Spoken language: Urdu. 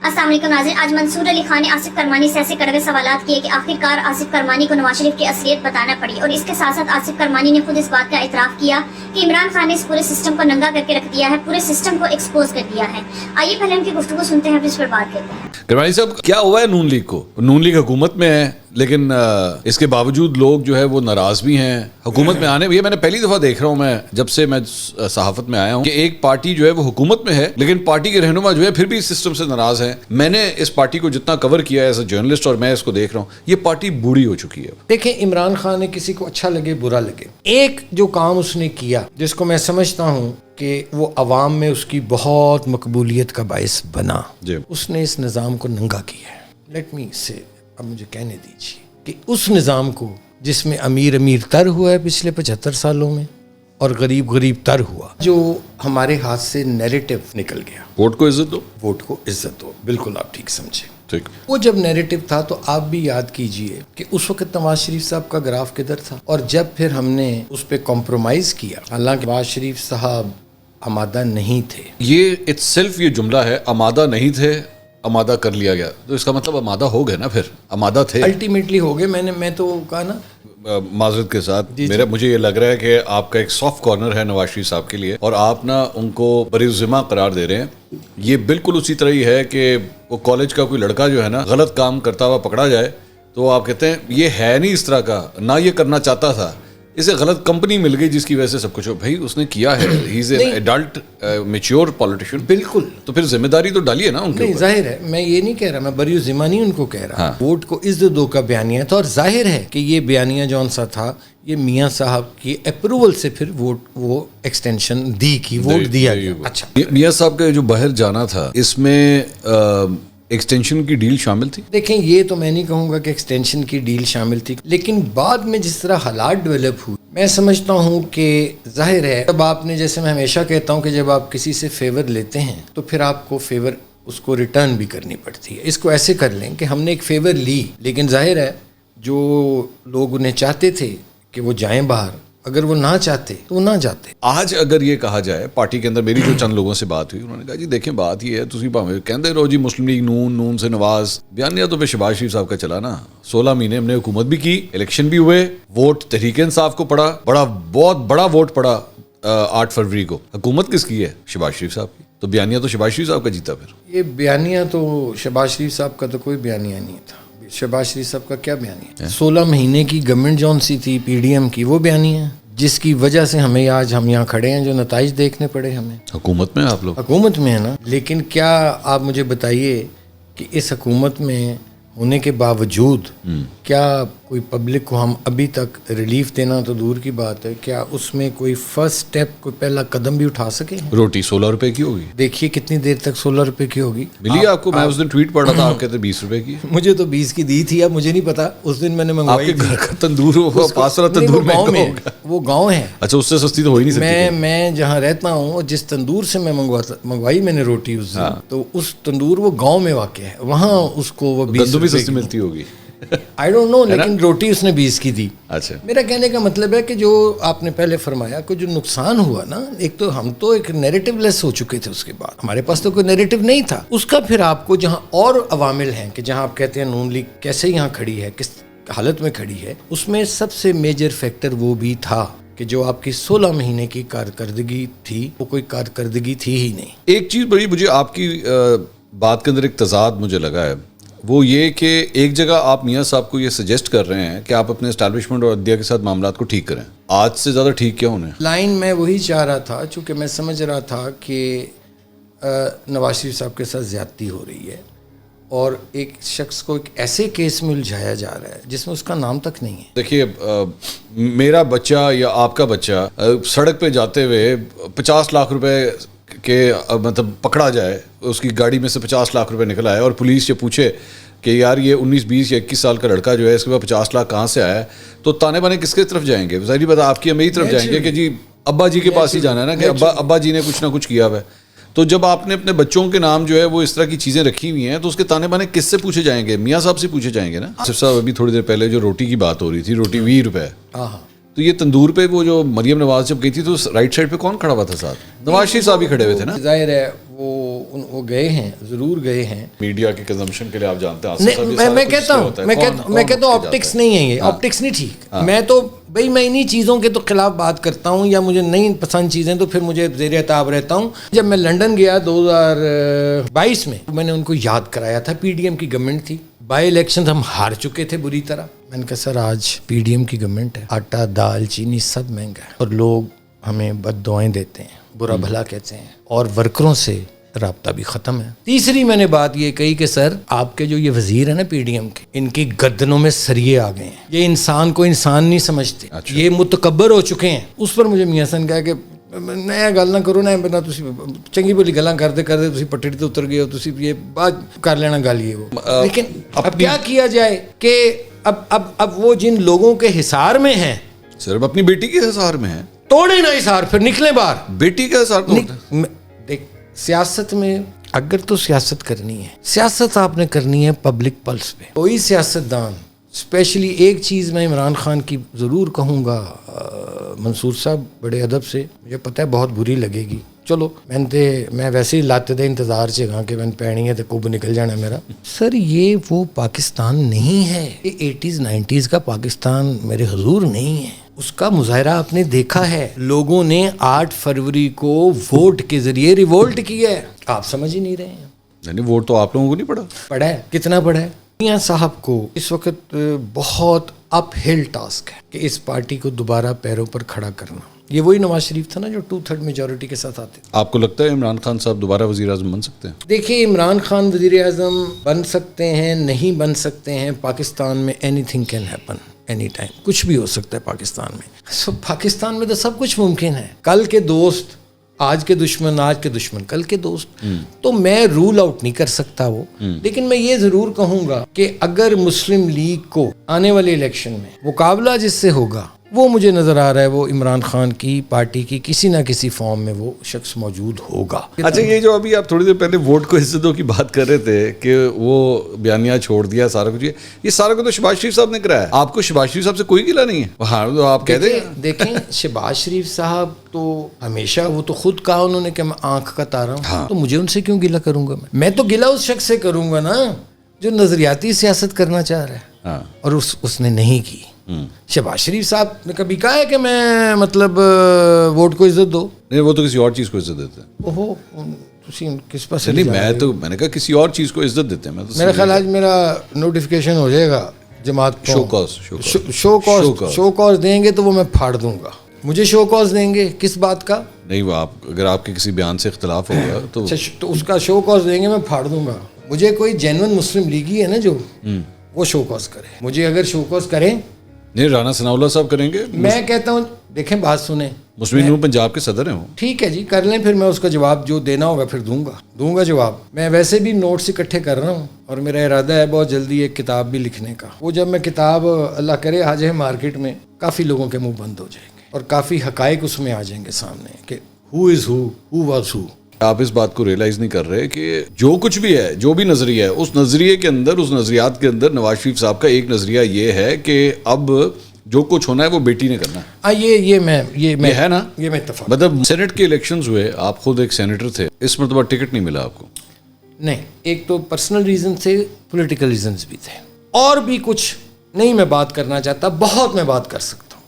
السلام علیکم ناظرین، آج منصور علی خان نے آصف کرمانی سے ایسے کڑوے سوالات کیے کہ آخرکار آصف کرمانی کو نواز شریف کی اصلیت بتانا پڑی، اور اس کے ساتھ ساتھ آصف کرمانی نے خود اس بات کا اعتراف کیا کہ عمران خان نے اس پورے سسٹم کو ننگا کر کے رکھ دیا ہے، پورے سسٹم کو ایکسپوز کر دیا ہے۔ آئیے پہلے ان کی گفتگو سنتے ہیں، پھر اس پر بات کرتے ہیں۔ کرمانی صاحب، کیا ہوا ہے نون لیگ کو؟ نون لیگ حکومت میں ہے، لیکن اس کے باوجود لوگ جو ہے وہ ناراض بھی ہیں حکومت میں آنے۔ یہ میں نے پہلی دفعہ دیکھ رہا ہوں میں جب سے میں صحافت میں آیا ہوں کہ ایک پارٹی جو ہے وہ حکومت میں ہے، لیکن پارٹی کے رہنما جو ہے پھر بھی اس سسٹم سے ناراض ہیں۔ میں نے اس پارٹی کو جتنا کور کیا ہے ایز اے جرنلسٹ، اور میں اس کو دیکھ رہا ہوں، یہ پارٹی بوڑھی ہو چکی ہے۔ دیکھیں، عمران خان نے کسی کو اچھا لگے برا لگے، ایک جو کام اس نے کیا جس کو میں سمجھتا ہوں کہ وہ عوام میں اس کی بہت مقبولیت کا باعث بنا، اس نے اس نظام کو ننگا کیا ہے۔ لیٹ می سے اب مجھے کہنے دیجیے کہ اس نظام کو جس میں امیر تر ہوا ہے پچھلے 75 سالوں میں، اور غریب تر ہوا، جو ہمارے ہاتھ سے نیریٹو نکل گیا، ووٹ کو عزت دو، ووٹ کو عزت دو، بالکل آپ ٹھیک سمجھے۔ ٹھیک، وہ جب نیریٹو تھا تو آپ بھی یاد کیجئے کہ اس وقت نواز شریف صاحب کا گراف کدھر تھا، اور جب پھر ہم نے اس پہ کمپرومائز کیا، حالانکہ نواز شریف صاحب آمادہ نہیں تھے۔ یہ اٹ سیلف یہ جملہ ہے، آمادہ نہیں تھے، آمادہ کر لیا گیا، تو اس کا مطلب آمادہ ہو گئے نا، پھر آمادہ تھے، الٹیمیٹلی ہو گئے۔ میں تو کہا نا، معذرت کے ساتھ مجھے یہ لگ رہا ہے کہ آپ کا ایک سافٹ کارنر ہے نواز شریف صاحب کے لیے، اور آپ نا ان کو بری الذمہ قرار دے رہے ہیں۔ یہ بالکل اسی طرح ہی ہے کہ وہ کالج کا کوئی لڑکا جو ہے نا غلط کام کرتا ہوا پکڑا جائے تو آپ کہتے ہیں یہ ہے نہیں اس طرح کا، نہ یہ کرنا چاہتا تھا، اسے غلط کمپنی مل گئی جس کی وجہ سے سب کچھ ہو۔ بھائی اس نے کیا ہے، he is an adult mature politician, بالکل، تو پھر ذمہ داری تو ڈالیے نا ان کے اوپر۔ ظاہر ہے، میں یہ نہیں کہہ رہا، میں بری الذمہ نہیں ان کو کہہ رہا، ووٹ کو عزت دو کا بیانیہ تھا، اور ظاہر ہے کہ یہ بیانیہ جون سا تھا، یہ میاں صاحب کی اپروول سے پھر ووٹ وہ ایکسٹینشن ووٹ دیا گیا۔ اچھا، میاں صاحب کا جو باہر جانا تھا، اس میں ایکسٹینشن کی ڈیل شامل تھی؟ دیکھیں، یہ تو میں نہیں کہوں گا کہ ایکسٹینشن کی ڈیل شامل تھی، لیکن بعد میں جس طرح حالات ڈیولپ ہوئے، میں سمجھتا ہوں کہ ظاہر ہے جب آپ نے، جیسے میں ہمیشہ کہتا ہوں کہ جب آپ کسی سے فیور لیتے ہیں تو پھر آپ کو فیور اس کو ریٹرن بھی کرنی پڑتی ہے۔ اس کو ایسے کر لیں کہ ہم نے ایک فیور لی، لیکن ظاہر ہے جو لوگ انہیں چاہتے تھے کہ وہ جائیں باہر، اگر وہ نہ چاہتے تو وہ نہ جاتے۔ آج اگر یہ کہا جائے پارٹی کے اندر، میری جو چند لوگوں سے بات ہوئی، انہوں نے کہا جی دیکھیں بات یہ ہے، تسی بھاویں کہندے رہو جی مسلم لیگ نون سے نواز، بیانیہ تو پہ شہباز شریف صاحب کا چلا نا۔ 16 مہینے ہم نے حکومت بھی کی، الیکشن بھی ہوئے، ووٹ تحریک انصاف کو پڑا، بہت بڑا ووٹ پڑا 8 فروری کو۔ حکومت کس کی ہے؟ شہباز شریف صاحب کی، تو بیانیہ تو شہباز شریف صاحب کا جیتا۔ پھر یہ بیانیہ تو شہباز شریف صاحب کا تو کوئی بیانیہ نہیں تھا۔ شہباز شریف صاحب کا کیا بیانیہ؟ 16 مہینے کی گورنمنٹ جون سی تھی پی ڈی ایم کی، وہ بیانیہ ہے جس کی وجہ سے ہمیں آج ہم یہاں کھڑے ہیں، جو نتائج دیکھنے پڑے ہمیں۔ حکومت میں آپ لوگ حکومت میں ہے نا، لیکن کیا آپ مجھے بتائیے کہ اس حکومت میں ہونے کے باوجود کیا کوئی پبلک کو ہم ابھی تک ریلیف دینا تو دور کی بات ہے، کیا اس میں کوئی فرسٹ سٹیپ، کوئی پہلا قدم بھی اٹھا سکے؟ روٹی 16 روپے کی ہوگی، دیکھیے کتنی دیر تک 16 روپے کی ہوگی ملی آپ کو؟ میں اس دن ٹویٹ پڑھ رہا تھا، آپ کہتے 20 روپے کی۔ مجھے تو 20 کی دی تھی، اب مجھے نہیں پتا، اس دن میں نے منگوائی آپ کے گھر کا تندور ہوگا، پاس والا تندور گاؤں میں، وہ گاؤں ہے۔ اچھا، اس سے سستی تو ہو ہی نہیں سکتی۔ میں جہاں رہتا ہوں، جس تندور سے میں منگوائی میں نے روٹی اس دن، تو اس تندور وہ گاؤں میں واقع ہے، وہاں اس کو وہ 20 بھی سستی ملتی ہوگی، آئی ڈونٹ نو، لیکن روٹی اس نے 20 کی دی۔ اچھا، میرا کہنے کا مطلب ہے کہ جو آپ نے پہلے فرمایا کہ جو نقصان ہوا نا، ایک تو ہم تو ایک نیریٹو لیس ہو چکے تھے، اس کے بعد ہمارے پاس تو کوئی نیریٹو نہیں تھا۔ اس کا پھر آپ کو جہاں اور عوامل ہیں کہ جہاں آپ کہتے ہیں نون لیگ کیسے یہاں کھڑی ہے، کس حالت میں کھڑی ہے، اس میں سب سے میجر فیکٹر وہ بھی تھا کہ جو آپ کی 16 مہینے کی کارکردگی تھی، وہ کوئی کارکردگی تھی ہی نہیں۔ ایک چیز بڑی مجھے آپ کی بات کے اندر ایک تضاد مجھے لگا ہے، وہ یہ کہ ایک جگہ آپ میاں صاحب کو یہ سجیسٹ کر رہے ہیں کہ آپ اپنے اسٹیبلشمنٹ اور عدلیہ کے ساتھ معاملات کو ٹھیک کریں، آج سے زیادہ ٹھیک کیا ہونے؟ لائن میں وہی چاہ رہا تھا، چونکہ میں سمجھ رہا تھا کہ نواز شریف صاحب کے ساتھ زیادتی ہو رہی ہے، اور ایک شخص کو ایک ایسے کیس میں الجھایا جا رہا ہے جس میں اس کا نام تک نہیں ہے۔ دیکھیے، میرا بچہ یا آپ کا بچہ سڑک پہ جاتے ہوئے 50 لاکھ روپے کہ مطلب پکڑا جائے، اس کی گاڑی میں سے 50 لاکھ روپے نکل آئے، اور پولیس یہ پوچھے کہ یار یہ 19 20 یا 21 سال کا لڑکا جو ہے اس کے بعد 50 لاکھ کہاں سے آیا ہے، تو تانے بانے کس کے طرف جائیں گے؟ ظاہری بات آپ کی میری طرف جائیں گے کہ جی ابا جی کے پاس ہی جانا ہے نا، کہ ابا جی نے کچھ نہ کچھ کیا ہوا ہے۔ تو جب آپ نے اپنے بچوں کے نام جو ہے وہ اس طرح کی چیزیں رکھی ہوئی ہیں تو اس کے تانے بانے کس سے پوچھے جائیں گے؟ میاں صاحب سے پوچھے جائیں گے نا۔ صرف صاحب ابھی تھوڑی دیر پہلے جو روٹی کی بات ہو رہی تھی، روٹی 20 روپے، تو یہ تندور پہ وہ جو مریم نواز جب گئی تھی تو رائٹ سائڈ پہ کون کھڑا ہوا تھا ساتھ؟ نواز شریف صاحب ہی کھڑے ہوئے تھے نا. ظاہر ہے وہ گئے ہیں, ضرور گئے ہیں. میڈیا کے کنزمپشن کے لیے آپ جانتے ہیں. میں کہتا ہوں آپٹکس نہیں ہے یہ, آپٹکس نہیں ٹھیک. میں تو بھائی میں انہی چیزوں کے تو خلاف بات کرتا ہوں, یا مجھے نہیں پسند چیزیں تو پھر مجھے زیر عتاب رہتا ہوں. جب میں لنڈن گیا 2022 میں نے ان کو یاد کرایا تھا, پی ڈی ایم کی گورنمنٹ تھی, بائی الیکشن ہم ہار چکے تھے بری طرح. میں نے کہا سر آج پی ڈی ایم کی گورنمنٹ ہے, آٹا دال چینی سب مہنگا ہے, اور لوگ ہمیں بد دعائیں دیتے ہیں, برا بھلا کہتے ہیں, اور ورکروں سے رابطہ بھی ختم ہے. تیسری میں نے بات یہ کہی کہ سر آپ کے جو یہ وزیر ہیں نا پی ڈی ایم کے, ان کی گردنوں میں سریے آ گئے ہیں, یہ انسان کو انسان نہیں سمجھتے, یہ متکبر ہو چکے ہیں. اس پر مجھے میاں حسن کہا کہ نیا گل نہ کرو, نہ بنا تسی چنگی بولی گلاں کرتے تسی پٹڑی تے اتر گئے ہو, تسی یہ بات کر لینا گل یہ وہ. لیکن اب کیا کیا جائے کہ اب وہ جن لوگوں کے حصار میں ہیں, صرف اپنی بیٹی کے حصار میں ہیں, توڑے نا حصار, پھر نکلے باہر. بیٹی کا حصار دیکھ سیاست میں اگر تو سیاست کرنی ہے, سیاست آپ نے کرنی ہے پبلک پلس پہ. کوئی سیاستدان, اسپیشلی ایک چیز میں عمران خان کی ضرور کہوں گا, منصور صاحب بڑے ادب سے, مجھے پتہ ہے بہت بری لگے گی, چلو میں ویسے ہی لاتے دے انتظار سے گا کہ میں پہنی ہے تو کب نکل جانا میرا. سر یہ وہ پاکستان نہیں ہے, یہ 80s 90s کا پاکستان میرے حضور نہیں ہے. اس کا مظاہرہ آپ نے دیکھا ہے, لوگوں نے 8 فروری کو ووٹ کے ذریعے ریوولٹ کیا ہے. آپ سمجھ ہی نہیں رہے ہیں. یعنی ووٹ تو آپ لوگوں کو نہیں پڑا. پڑا ہے, کتنا پڑا ہے. میاں صاحب کو اس وقت بہت اپ ہل ٹاسک ہے کہ اس پارٹی کو دوبارہ پیروں پر کھڑا کرنا. یہ وہی نواز شریف تھا نا جو 2/3 میجورٹی کے ساتھ آتے. آپ کو لگتا ہے عمران خان صاحب دوبارہ وزیر اعظم بن سکتے ہیں؟ دیکھیے عمران خان وزیر اعظم بن سکتے ہیں, نہیں بن سکتے ہیں. پاکستان میں any thing can happen any time, کچھ بھی ہو سکتا ہے پاکستان میں. پاکستان میں تو سب کچھ ممکن ہے. کل کے دوست آج کے دشمن, آج کے دشمن کل کے دوست. تو میں رول آؤٹ نہیں کر سکتا وہ, لیکن میں یہ ضرور کہوں گا کہ اگر مسلم لیگ کو آنے والے الیکشن میں مقابلہ جس سے ہوگا, وہ مجھے نظر آ رہا ہے وہ عمران خان کی پارٹی کی کسی نہ کسی فارم میں وہ شخص موجود ہوگا. اچھا, یہ جو ابھی آپ تھوڑی دیر پہلے ووٹ کو عزتوں کی بات کر رہے تھے کہ وہ بیانیہ چھوڑ دیا سارا کچھ, یہ سارا کچھ تو شہباز شریف صاحب نے کرایا. آپ کو شہباز شریف صاحب سے کوئی گلہ نہیں ہے؟ ہاں تو آپ کہہ دیں. دیکھیں شہباز شریف صاحب تو ہمیشہ وہ تو خود کہا انہوں نے کہ میں آنکھ کا تارا ہوں, تو مجھے ان سے کیوں گلہ کروں گا؟ میں تو گلہ اس شخص سے کروں گا نا جو نظریاتی سیاست کرنا چاہ رہا ہے, اور اس نے نہیں کی. شہباز شریف صاحب نے کبھی کہا ہے کہ میں مطلب ووٹ کو عزت دو؟ نہیں, وہ تو کسی اور چیز کو عزت دیتے ہیں. اوہو کس پاس نہیں, میں نے کہا کسی اور چیز کو عزت دیتے ہیں. میرا خیال آج میرا نوٹیفیکیشن ہو جائے گا جماعت شو کاز دیں گے تو وہ میں پھاڑ دوں گا. مجھے شو کاز دیں گے کس بات کا؟ نہیں, وہ اگر آپ کے کسی بیان سے اختلاف ہوگا تو اس کا شو کاز دیں گے, میں پھاڑ دوں گا. مجھے کوئی جینون مسلم لیگی ہے نا جو وہ شو کاز کرے. مجھے اگر شو کاز کریں, نہیں رانا ثناء اللہ صاحب کریں گے. میں کہتا ہوں دیکھیں بات سنیں, مسلم لیگ پنجاب کے صدر ہیں وہ. ٹھیک ہے جی, کر لیں, پھر میں اس کا جواب جو دینا ہوگا پھر دوں گا جواب. میں ویسے بھی نوٹس اکٹھے کر رہا ہوں, اور میرا ارادہ ہے بہت جلدی ایک کتاب بھی لکھنے کا. وہ جب میں کتاب اللہ کرے آ جائے مارکیٹ میں, کافی لوگوں کے منہ بند ہو جائیں گے, اور کافی حقائق اس میں آ جائیں گے سامنے کہ ہو از ہو واز ہو. آپ اس بات کو ریئلائز نہیں کر رہے کہ جو کچھ بھی ہے, جو بھی نظریہ ہے, اس نظریے کے اندر, اس نظریات کے اندر نواز شریف صاحب کا ایک نظریہ یہ ہے کہ اب جو کچھ ہونا ہے وہ بیٹی نے کرنا ہے. یہ ہے نا, یہ میں اتفاق. مطلب سینٹ کے الیکشنز ہوئے, آپ خود ایک سینیٹر تھے, اس مرتبہ ٹکٹ نہیں ملا آپ کو. نہیں, ایک تو پرسنل ریزن تھے, پولیٹیکل ریزنز بھی تھے, اور بھی کچھ نہیں میں بات کرنا چاہتا, بہت میں بات کر سکتا.